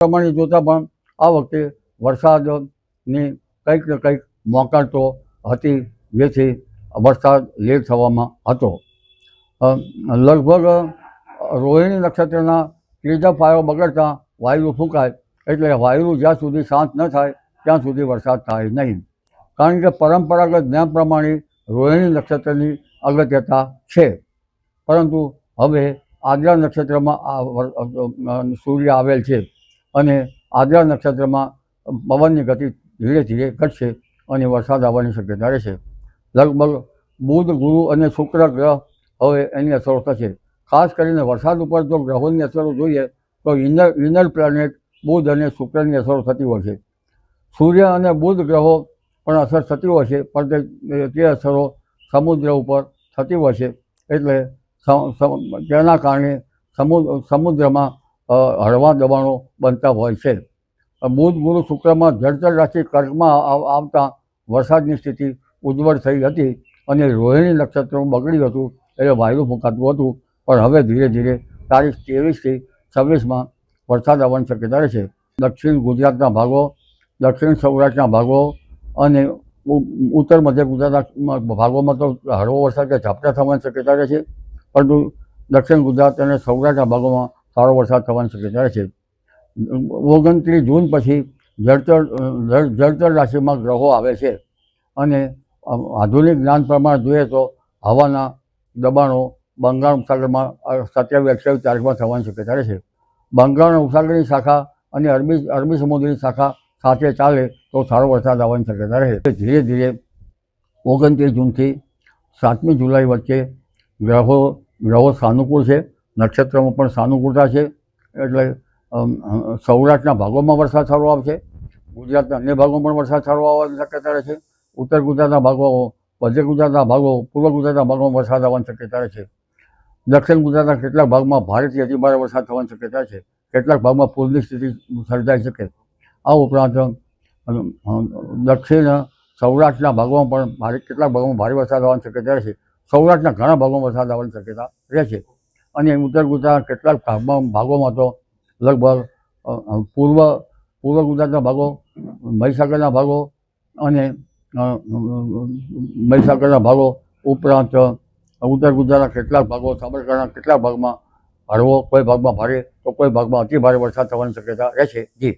પ્રમાણે જોતાં પણ આ વખતે વરસાદની કંઈક ને કંઈક મોકળ તો હતી, જેથી વરસાદ લેટ થવામાં હતો. લગભગ રોહિણી નક્ષત્રના ત્રીજા પાયો બગડતા વાયુ ફૂંકાય, એટલે વાયુ જ્યાં સુધી શાંત ન થાય ત્યાં સુધી વરસાદ થાય નહીં. કારણ કે પરંપરાગત જ્ઞાન પ્રમાણે રોહિણી નક્ષત્રની અગત્યતા છે, પરંતુ હવે આદ્રા નક્ષત્રમાં સૂર્ય આવેલ છે અને આદ્રા નક્ષત્રમાં પવનની ગતિ ધીરે ધીરે ઘટશે અને વરસાદ આવવાની શક્યતા રહેશે. લગભગ બુધ, ગુરુ અને શુક્ર ગ્રહ હવે એની અસરો થશે. ખાસ કરીને વરસાદ ઉપર જો ગ્રહોની અસરો જોઈએ તો ઇનર પ્લેનેટ બુધ અને શુક્રની અસરો થતી હોય છે. સૂર્ય અને બુધ ગ્રહો પણ અસર થતી હોય છે, પણ તે અસરો સમુદ્ર ઉપર થતી હોય છે, એટલે તેના કારણે સમુદ્રમાં હળવા દબાણો બનતા હોય છે. બુધ, ગુરુ, શુક્રમાં જળચર રાશિ કર્કમાં આવતા વરસાદની સ્થિતિ ઉજ્જવળ થઈ હતી અને રોહિણી નક્ષત્ર બગડ્યું હતું, એટલે વાયુ ફૂંકાતું હતું. પણ હવે ધીરે ધીરે તારીખ 23થી 26માં વરસાદ આવવાની શક્યતા રહેશે. દક્ષિણ ગુજરાતના ભાગો, દક્ષિણ સૌરાષ્ટ્રના ભાગો અને ઉત્તર મધ્ય ગુજરાતના ભાગોમાં તો હળવો વરસાદ કે ઝાપટા થવાની શક્યતા રહેશે, પરંતુ દક્ષિણ ગુજરાત અને સૌરાષ્ટ્રના ભાગોમાં સારો વરસાદ થવાની શક્યતા રહેશે. 29 જૂન પછી જળચર રાશિમાં ગ્રહો આવે છે અને આધુનિક જ્ઞાન પ્રમાણે જોઈએ તો હવાના દબાણો બંગાળ ઉપસાગરમાં 27-28 તારીખમાં થવાની શક્યતા રહેશે. બંગાળ ઉપસાગરની શાખા અને અરબી સમુદ્રની શાખા સાથે ચાલે તો સારો વરસાદ આવવાની શક્યતા રહે. ધીરે ધીરે 29 જૂનથી 7મી જુલાઈ વચ્ચે ગ્રહો સાનુકૂળ છે, નક્ષત્રમાં પણ સાનુકૂળતા છે, એટલે સૌરાષ્ટ્રના ભાગોમાં વરસાદ સારો આવશે. ગુજરાતના અન્ય ભાગોમાં પણ વરસાદ સારો આવવાની શક્યતા રહે છે. ઉત્તર ગુજરાતના ભાગો, મધ્ય ગુજરાતના ભાગો, પૂર્વ ગુજરાતના ભાગોમાં વરસાદ આવવાની શક્યતા રહે છે. દક્ષિણ ગુજરાતના કેટલાક ભાગમાં ભારેથી અતિભારે વરસાદ થવાની શક્યતા છે. કેટલાક ભાગમાં પૂરની સ્થિતિ સર્જાઈ શકે. આ ઉપરાંત દક્ષિણ સૌરાષ્ટ્રના ભાગોમાં પણ કેટલાક ભાગોમાં ભારે વરસાદ આવવાની શક્યતા રહેશે. સૌરાષ્ટ્રના ઘણા ભાગોમાં વરસાદ આવવાની શક્યતા રહેશે અને ઉત્તર ગુજરાતના કેટલાક ભાગોમાં તો લગભગ પૂર્વ ગુજરાતના ભાગો, મહીસાગરના ભાગો અને ઉપરાંત ઉત્તર ગુજરાતના કેટલાક ભાગો, સાબરકાંઠાના કેટલાક ભાગમાં હળવો, કોઈ ભાગમાં ભારે તો કોઈ ભાગમાં અતિ ભારે વરસાદ થવાની શક્યતા રહેશે. જી.